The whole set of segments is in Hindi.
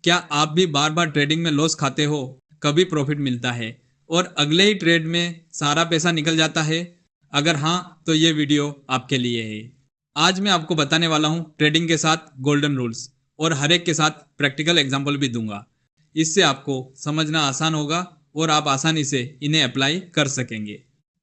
क्या आप भी बार बार ट्रेडिंग में लॉस खाते हो? कभी प्रॉफिट मिलता है और अगले ही ट्रेड में सारा पैसा निकल जाता है? अगर हाँ, तो ये वीडियो आपके लिए है। आज मैं आपको बताने वाला हूँ ट्रेडिंग के साथ गोल्डन रूल्स, और हर एक के साथ प्रैक्टिकल एग्जाम्पल भी दूंगा। इससे आपको समझना आसान होगा और आप आसानी से इन्हें अप्लाई कर सकेंगे।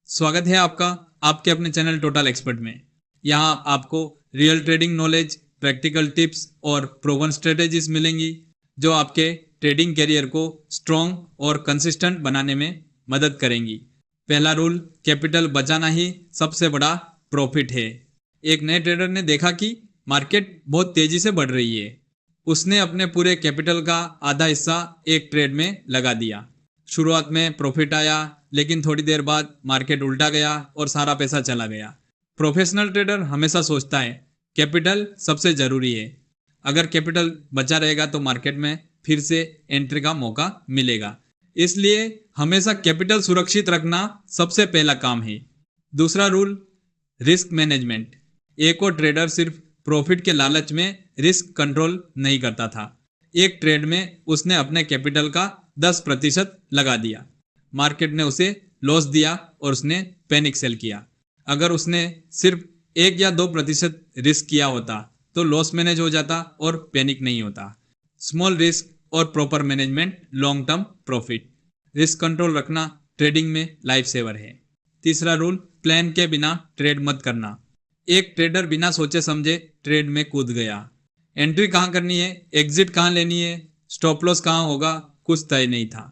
स्वागत है आपका आपके अपने चैनल टोटल एक्सपर्ट में। यहाँ आपको real trading knowledge, practical tips और प्रूवन स्ट्रेटेजीज मिलेंगी जो आपके ट्रेडिंग करियर को स्ट्रॉन्ग और कंसिस्टेंट बनाने में मदद करेंगी। पहला रूल, कैपिटल बचाना ही सबसे बड़ा प्रॉफिट है। एक नए ट्रेडर ने देखा कि मार्केट बहुत तेजी से बढ़ रही है। उसने अपने पूरे कैपिटल का आधा हिस्सा एक ट्रेड में लगा दिया। शुरुआत में प्रॉफिट आया, लेकिन थोड़ी देर बाद मार्केट उल्टा गया और सारा पैसा चला गया। प्रोफेशनल ट्रेडर हमेशा सोचता है कैपिटल सबसे जरूरी है। अगर कैपिटल बचा रहेगा तो मार्केट में फिर से एंट्री का मौका मिलेगा। इसलिए हमेशा कैपिटल सुरक्षित रखना सबसे पहला काम है। दूसरा रूल, रिस्क मैनेजमेंट। एक और ट्रेडर सिर्फ प्रॉफिट के लालच में रिस्क कंट्रोल नहीं करता था। एक ट्रेड में उसने अपने कैपिटल का 10% लगा दिया। मार्केट ने उसे लॉस दिया और उसने पैनिक सेल किया। अगर उसने सिर्फ 1 या 2% रिस्क किया होता तो लॉस मैनेज हो जाता और पैनिक नहीं होता। स्मॉल रिस्क और proper management, long term profit. Risk control रखना ट्रेडिंग में लाइफ सेवर है। तीसरा रूल, प्लान के बिना ट्रेड मत करना। एक ट्रेडर बिना सोचे समझे ट्रेड में कूद गया। एंट्री कहाँ करनी है, एग्जिट कहाँ लेनी है, स्टॉप लॉस कहाँ होगा, कुछ तय नहीं था।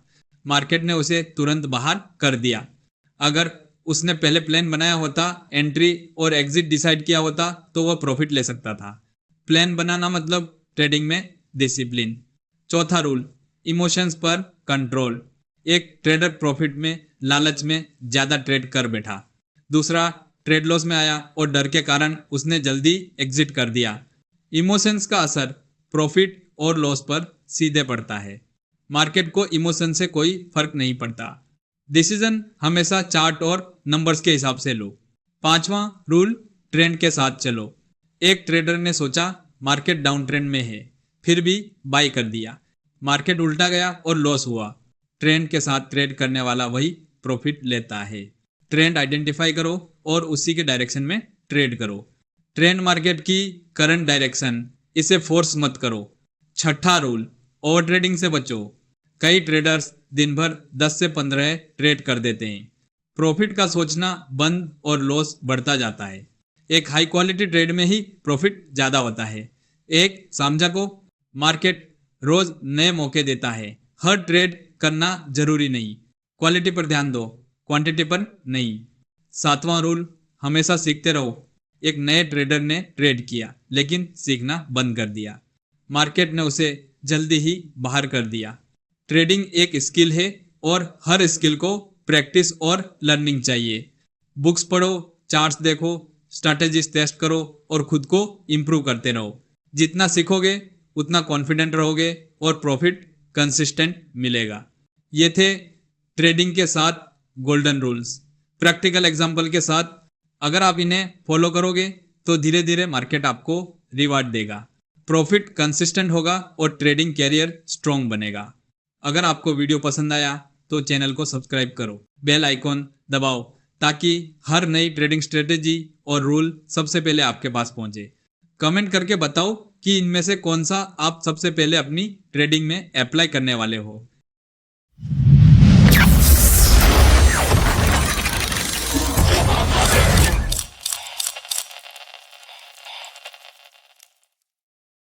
मार्केट ने उसे तुरंत बाहर कर दिया। अगर उसने पहले प्लान बनाया होता, एंट्री और एग्जिट डिसाइड किया होता, तो वह प्रॉफिट ले सकता था। प्लान बनाना मतलब ट्रेडिंग में डिसिप्लिन। चौथा रूल, इमोशंस पर कंट्रोल। एक ट्रेडर प्रॉफिट में लालच में ज्यादा ट्रेड कर बैठा। दूसरा ट्रेड लॉस में आया और डर के कारण उसने जल्दी एग्जिट कर दिया। इमोशंस का असर प्रॉफिट और लॉस पर सीधे पड़ता है। मार्केट को इमोशन से कोई फर्क नहीं पड़ता। डिसीजन हमेशा चार्ट और नंबर्स के हिसाब से लो। पांचवा रूल, ट्रेंड के साथ चलो। एक ट्रेडर ने सोचा मार्केट डाउन ट्रेंड में है, फिर भी बाई कर दिया। मार्केट उल्टा गया और लॉस हुआ। ट्रेंड के साथ ट्रेड करने वाला वही प्रॉफिट लेता है। ट्रेंड आइडेंटिफाई करो और उसी के डायरेक्शन में ट्रेड करो। ट्रेंड मार्केट की करंट डायरेक्शन, इसे फोर्स मत करो। छठा रूल, ओवर ट्रेडिंग से बचो। कई ट्रेडर्स दिन भर 10 से 15 ट्रेड कर देते हैं। प्रॉफिट का सोचना बंद और लॉस बढ़ता जाता है। एक हाई क्वालिटी ट्रेड में ही प्रॉफिट ज्यादा होता है। एक समझा को मार्केट रोज नए मौके देता है। हर ट्रेड करना जरूरी नहीं। क्वालिटी पर ध्यान दो, क्वांटिटी पर नहीं। सातवां रूल, हमेशा सीखते रहो। एक नए ट्रेडर ने ट्रेड किया लेकिन सीखना बंद कर दिया। मार्केट ने उसे जल्दी ही बाहर कर दिया। ट्रेडिंग एक स्किल है और हर स्किल को प्रैक्टिस और लर्निंग चाहिए। बुक्स पढ़ो, चार्ट्स देखो, स्ट्रैटेजीज टेस्ट करो और खुद को इंप्रूव करते रहो। जितना सीखोगे उतना कॉन्फिडेंट रहोगे और प्रॉफिट कंसिस्टेंट मिलेगा। ये थे ट्रेडिंग के साथ गोल्डन रूल्स, प्रैक्टिकल एग्जांपल के साथ। अगर आप इन्हें फॉलो करोगे तो धीरे धीरे मार्केट आपको रिवार्ड देगा, प्रॉफिट कंसिस्टेंट होगा और ट्रेडिंग कैरियर स्ट्रॉन्ग बनेगा। अगर आपको वीडियो पसंद आया तो चैनल को सब्सक्राइब करो, बेल आइकॉन दबाओ ताकि हर नई ट्रेडिंग स्ट्रेटेजी और रूल सबसे पहले आपके पास पहुंचे। कमेंट करके बताओ कि इनमें से कौन सा आप सबसे पहले अपनी ट्रेडिंग में अप्लाई करने वाले हो।